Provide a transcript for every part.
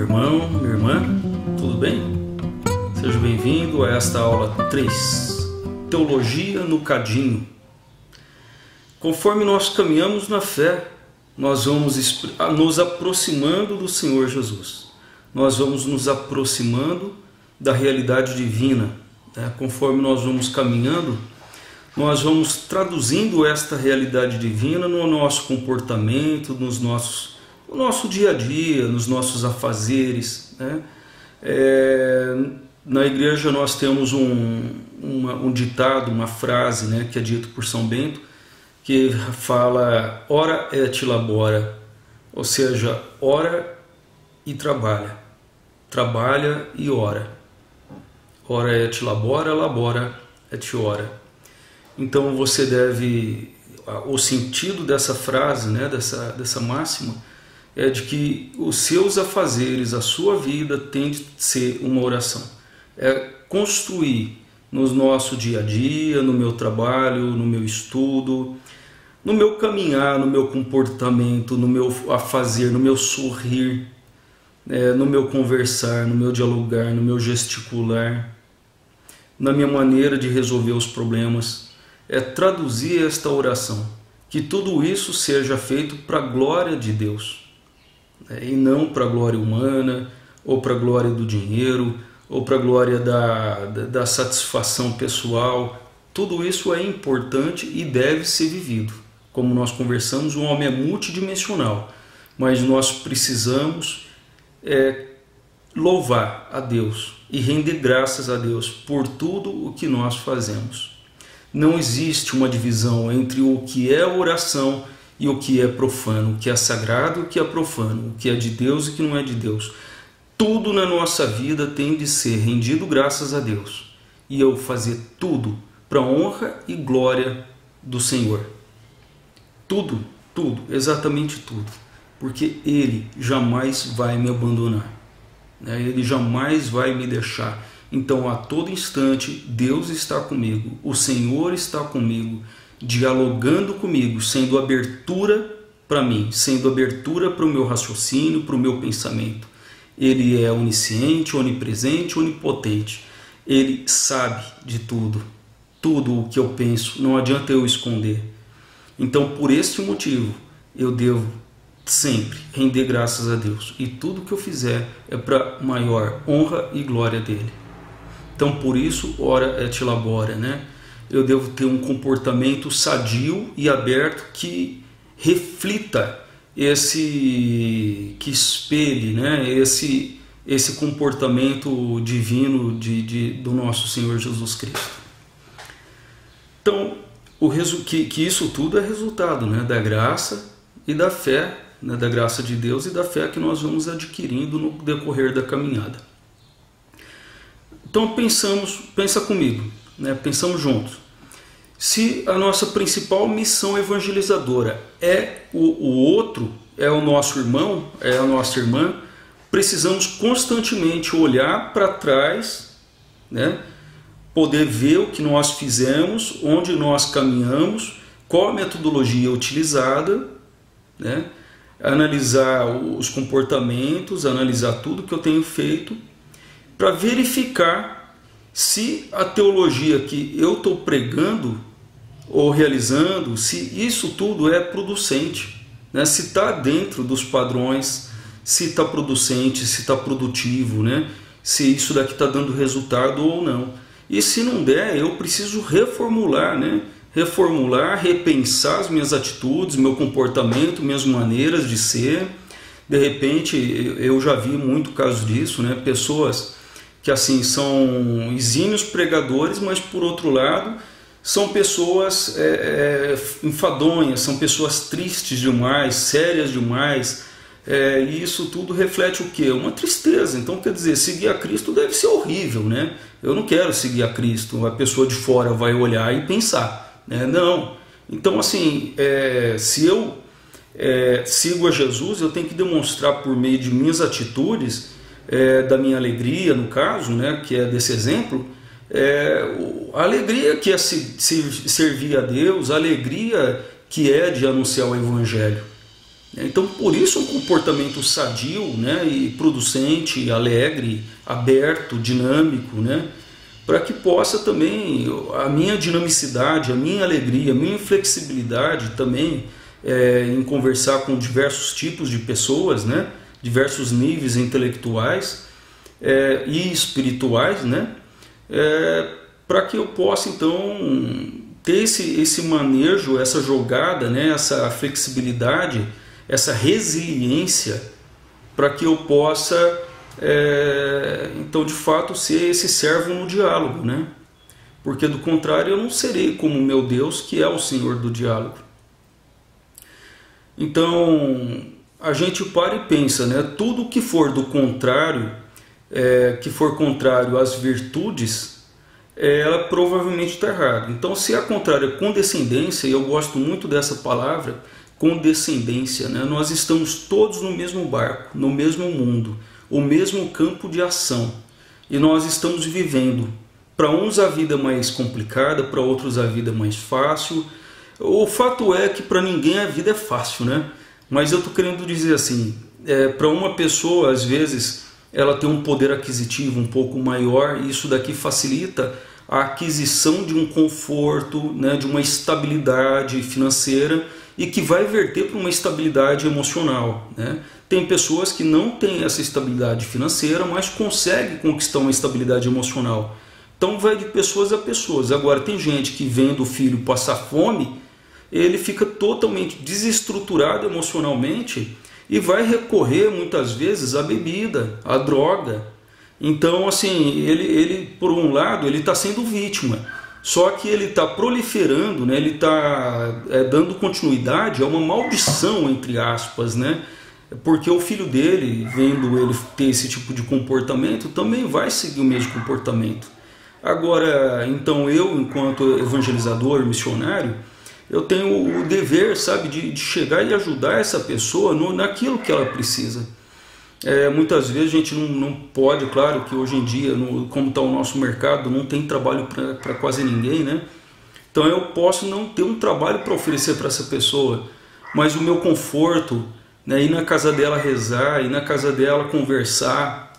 irmão, minha irmã, tudo bem? Seja bem-vindo a esta aula 3, Teologia no Cadinho. Conforme nós caminhamos na fé, nós vamos nos aproximando do Senhor Jesus. Nós vamos nos aproximando da realidade divina. Conforme nós vamos caminhando, nós vamos traduzindo esta realidade divina no nosso comportamento, no nosso dia a dia, nos nossos afazeres. Na igreja nós temos um ditado, uma frase, que é dito por São Bento, que fala ora et labora, ou seja, ora e trabalha, trabalha e ora. Ora et labora, labora et ora. Então você deve, o sentido dessa frase, dessa máxima, é de que os seus afazeres, a sua vida tem de ser uma oração. É construir no nosso dia a dia, no meu trabalho, no meu estudo, no meu caminhar, no meu comportamento, no meu afazer, no meu sorrir, no meu conversar, no meu dialogar, no meu gesticular, na minha maneira de resolver os problemas. É traduzir esta oração, que tudo isso seja feito para a glória de Deus, e não para a glória humana, ou para a glória do dinheiro, ou para a glória da satisfação pessoal. Tudo isso é importante e deve ser vivido. Como nós conversamos, o homem é multidimensional, mas nós precisamos louvar a Deus e render graças a Deus por tudo o que nós fazemos. Não existe uma divisão entre o que é oração e o que é profano, o que é sagrado e o que é profano, o que é de Deus e o que não é de Deus. Tudo na nossa vida tem de ser rendido graças a Deus, e eu fazer tudo para a honra e glória do Senhor. Tudo, exatamente tudo, porque Ele jamais vai me abandonar, Ele jamais vai me deixar. Então, a todo instante, Deus está comigo, o Senhor está comigo, dialogando comigo, sendo abertura para mim, sendo abertura para o meu raciocínio, para o meu pensamento. Ele é onisciente, onipresente, onipotente. Ele sabe de tudo, tudo o que eu penso, não adianta eu esconder. Então, por este motivo, eu devo sempre render graças a Deus. E tudo que eu fizer é para maior honra e glória dele. Então, por isso, ora et labora, Eu devo ter um comportamento sadio e aberto que reflita que espelhe, esse comportamento divino do nosso Senhor Jesus Cristo. Então, que isso tudo é resultado, da graça e da fé, da graça de Deus e da fé que nós vamos adquirindo no decorrer da caminhada. Então pensa comigo, pensamos juntos. Se a nossa principal missão evangelizadora é o outro, é o nosso irmão, é a nossa irmã, precisamos constantemente olhar para trás, poder ver o que nós fizemos, onde nós caminhamos, qual a metodologia utilizada, analisar os comportamentos, analisar tudo que eu tenho feito, para verificar se a teologia que eu estou pregando ou realizando, se isso tudo é producente, se está dentro dos padrões, se está producente, se está produtivo, se isso daqui está dando resultado ou não. E se não der, eu preciso reformular, repensar as minhas atitudes, meu comportamento, minhas maneiras de ser. De repente, eu já vi muito caso disso, pessoas que assim são exímios pregadores, mas por outro lado são pessoas enfadonhas, são pessoas tristes demais, sérias demais, e isso tudo reflete o quê? Uma tristeza. Então, quer dizer, seguir a Cristo deve ser horrível, Eu não quero seguir a Cristo, a pessoa de fora vai olhar e pensar, Não. Então, assim, se eu sigo a Jesus, eu tenho que demonstrar por meio de minhas atitudes, da minha alegria, no caso, que é desse exemplo, a alegria que é servir a Deus, a alegria que é de anunciar o Evangelho. Então, por isso um comportamento sadio, né, e producente, alegre, aberto, dinâmico, né, para que possa também a minha dinamicidade, a minha alegria, a minha flexibilidade também em conversar com diversos tipos de pessoas, né, diversos níveis intelectuais e espirituais, né, para que eu possa então ter esse manejo, essa jogada, né, essa flexibilidade, essa resiliência, para que eu possa então de fato ser esse servo no diálogo, né? Porque do contrário eu não serei como meu Deus, que é o Senhor do diálogo. Então a gente para e pensa, né? Tudo que for do contrário, que for contrário às virtudes, ela provavelmente está errada. Então, se a contrária é condescendência, e eu gosto muito dessa palavra, condescendência, né? Nós estamos todos no mesmo barco, no mesmo mundo, o mesmo campo de ação, e nós estamos vivendo. Para uns a vida é mais complicada, para outros a vida é mais fácil. O fato é que para ninguém a vida é fácil, né? Mas eu estou querendo dizer assim, para uma pessoa às vezes ela tem um poder aquisitivo um pouco maior, e isso daqui facilita a aquisição de um conforto, né, de uma estabilidade financeira, e que vai verter para uma estabilidade emocional, né? Tem pessoas que não têm essa estabilidade financeira, mas conseguem conquistar uma estabilidade emocional. Então vai de pessoas a pessoas. Agora tem gente que vendo o filho passar fome, ele fica totalmente desestruturado emocionalmente e vai recorrer muitas vezes à bebida, à droga. Então assim, ele por um lado ele está sendo vítima, só que ele está proliferando, né? Ele está dando continuidade a uma maldição, entre aspas, né? Porque o filho dele, vendo ele ter esse tipo de comportamento, também vai seguir o mesmo comportamento. Agora, então eu, enquanto evangelizador, missionário, eu tenho o dever, sabe, de chegar e ajudar essa pessoa naquilo que ela precisa. Muitas vezes a gente não pode, claro que hoje em dia, como está o nosso mercado, não tem trabalho para quase ninguém, né? Então eu posso não ter um trabalho para oferecer para essa pessoa, mas o meu conforto, né, ir na casa dela rezar, ir na casa dela conversar,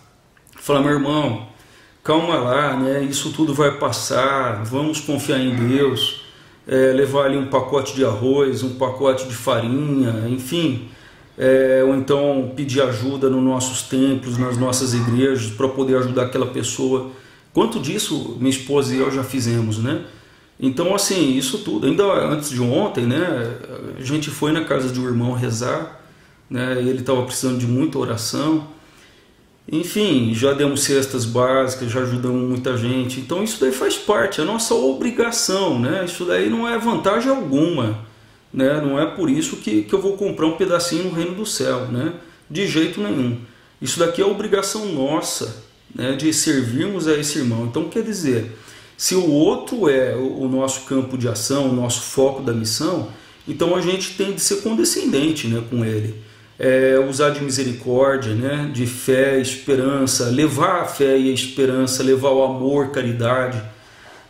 falar, meu irmão, calma lá, né, isso tudo vai passar, vamos confiar em Deus, levar ali um pacote de arroz, um pacote de farinha, enfim, ou então pedir ajuda nos nossos templos, nas nossas igrejas, para poder ajudar aquela pessoa. Quanto disso minha esposa e eu já fizemos, né? Então assim, isso tudo, ainda antes de ontem, né, a gente foi na casa de um irmão rezar, né, ele estava precisando de muita oração. Enfim, já demos cestas básicas, já ajudamos muita gente. Então isso daí faz parte, é a nossa obrigação, né? Isso daí não é vantagem alguma, né? Não é por isso que eu vou comprar um pedacinho no reino do céu, né? De jeito nenhum. Isso daqui é obrigação nossa, né, de servirmos a esse irmão. Então quer dizer, se o outro é o nosso campo de ação, o nosso foco da missão, então a gente tem de ser condescendente, né, com ele. Usar de misericórdia, né, de fé, esperança, levar a fé e a esperança, levar o amor, caridade,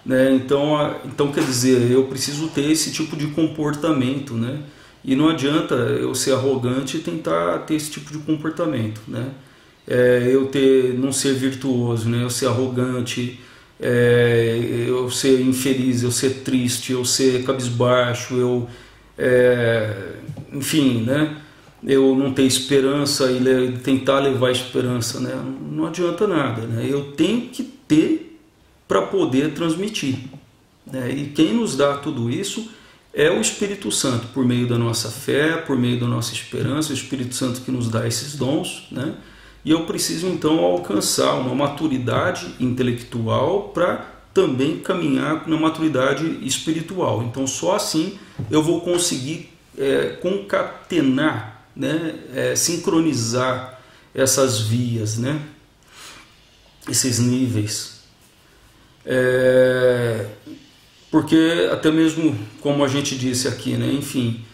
né? Então quer dizer, eu preciso ter esse tipo de comportamento, né? E não adianta eu ser arrogante e tentar ter esse tipo de comportamento, né? Eu não ser virtuoso, né? Eu ser arrogante, eu ser infeliz, eu ser triste, eu ser cabisbaixo, enfim, né? Eu não ter esperança e tentar levar esperança, né? Não adianta nada, né? Eu tenho que ter para poder transmitir, né? E quem nos dá tudo isso é o Espírito Santo, por meio da nossa fé, por meio da nossa esperança, o Espírito Santo que nos dá esses dons, né? E eu preciso então alcançar uma maturidade intelectual para também caminhar na maturidade espiritual. Então só assim eu vou conseguir concatenar, né, sincronizar essas vias, né, esses níveis, porque até mesmo como a gente disse aqui, né, enfim,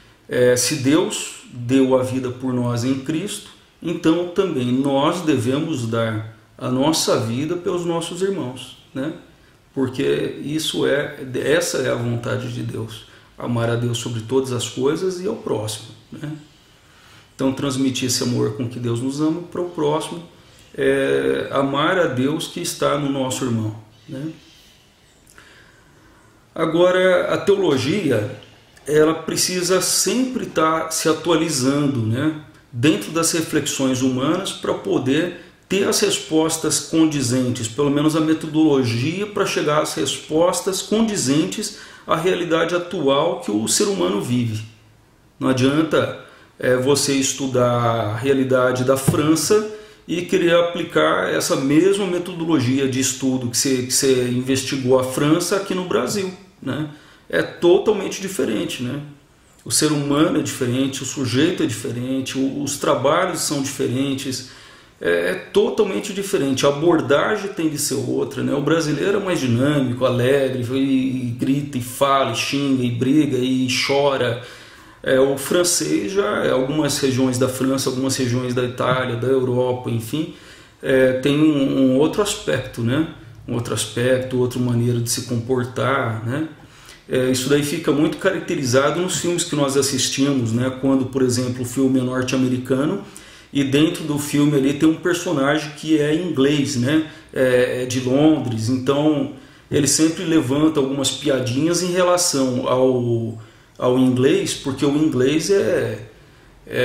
se Deus deu a vida por nós em Cristo, então também nós devemos dar a nossa vida pelos nossos irmãos, né, porque essa é a vontade de Deus, amar a Deus sobre todas as coisas e ao próximo, né? Então, transmitir esse amor com que Deus nos ama para o próximo, amar a Deus que está no nosso irmão, né? Agora, a teologia, ela precisa sempre estar se atualizando, né, dentro das reflexões humanas para poder ter as respostas condizentes, pelo menos a metodologia para chegar às respostas condizentes à realidade atual que o ser humano vive. Não adianta você estudar a realidade da França e querer aplicar essa mesma metodologia de estudo que você investigou a França aqui no Brasil, né? É totalmente diferente, né? O ser humano é diferente, o sujeito é diferente, os trabalhos são diferentes, é totalmente diferente. A abordagem tem de ser outra, né? O brasileiro é mais dinâmico, alegre, e grita, e fala, e xinga, e briga, e chora. O francês já, algumas regiões da França, algumas regiões da Itália, da Europa, enfim, tem um outro aspecto, né? Um outro aspecto, outra maneira de se comportar, né? Isso daí fica muito caracterizado nos filmes que nós assistimos, né? Quando, por exemplo, o filme é norte-americano e dentro do filme ali tem um personagem que é inglês, né? É de Londres, então ele sempre levanta algumas piadinhas em relação ao inglês, porque o inglês é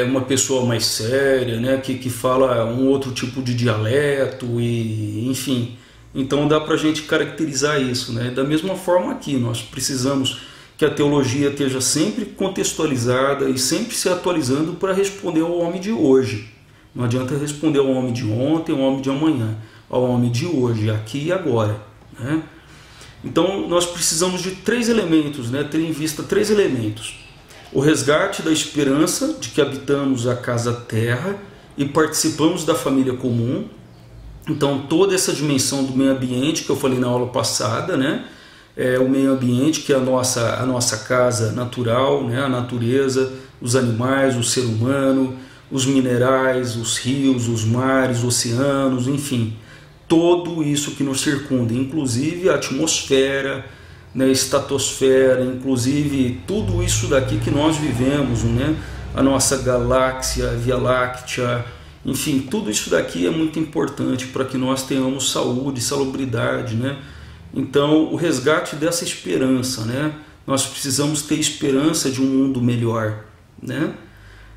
uma pessoa mais séria, né? Que fala um outro tipo de dialeto, e enfim. Então dá para a gente caracterizar isso, né? Da mesma forma aqui, nós precisamos que a teologia esteja sempre contextualizada e sempre se atualizando para responder ao homem de hoje. Não adianta responder ao homem de ontem, ao homem de amanhã, ao homem de hoje, aqui e agora, né? Então nós precisamos de 3 elementos, né? Ter em vista 3 elementos. O resgate da esperança de que habitamos a casa terra e participamos da família comum. Então toda essa dimensão do meio ambiente que eu falei na aula passada, né? O meio ambiente que é a nossa casa natural, né? A natureza, os animais, o ser humano, os minerais, os rios, os mares, oceanos, enfim, tudo isso que nos circunda, inclusive a atmosfera, né? A estratosfera, inclusive tudo isso daqui que nós vivemos, né? A nossa galáxia, a Via Láctea. Enfim, tudo isso daqui é muito importante para que nós tenhamos saúde, salubridade, né? Então, o resgate dessa esperança, né? Nós precisamos ter esperança de um mundo melhor, né?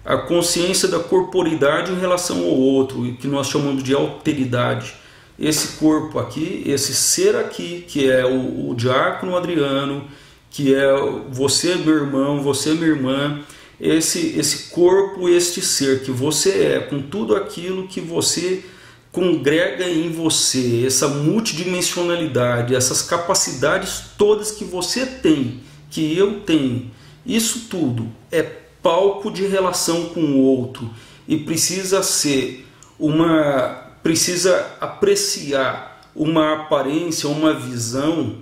A consciência da corporidade em relação ao outro, que nós chamamos de alteridade. Esse corpo aqui, esse ser aqui, que é o diácono Adriano, que é você, meu irmão, você, minha irmã, esse corpo, este ser que você é, com tudo aquilo que você congrega em você, essa multidimensionalidade, essas capacidades todas que você tem, que eu tenho, isso tudo é palco de relação com o outro e precisa apreciar uma aparência, uma visão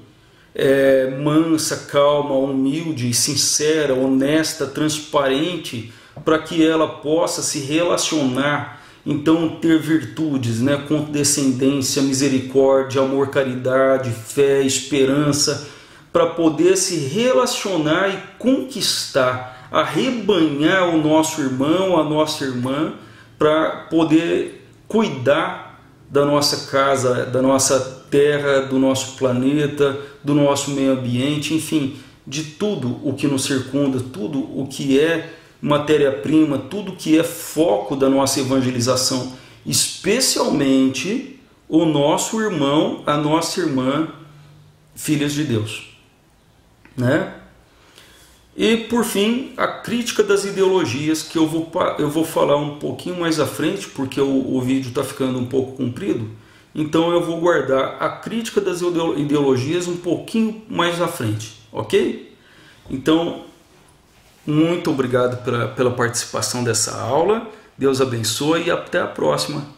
mansa, calma, humilde, sincera, honesta, transparente, para que ela possa se relacionar, então ter virtudes, né? Condescendência, misericórdia, amor, caridade, fé, esperança, para poder se relacionar e conquistar, arrebanhar o nosso irmão, a nossa irmã, para poder cuidar da nossa casa, da nossa terra, do nosso planeta, do nosso meio ambiente, enfim, de tudo o que nos circunda, tudo o que é matéria-prima, tudo que é foco da nossa evangelização, especialmente o nosso irmão, a nossa irmã, filhas de Deus, né? E por fim, a crítica das ideologias, que eu vou falar um pouquinho mais à frente, porque o vídeo está ficando um pouco comprido, então eu vou guardar a crítica das ideologias um pouquinho mais à frente, ok? Então, muito obrigado pela participação dessa aula, Deus abençoe e até a próxima.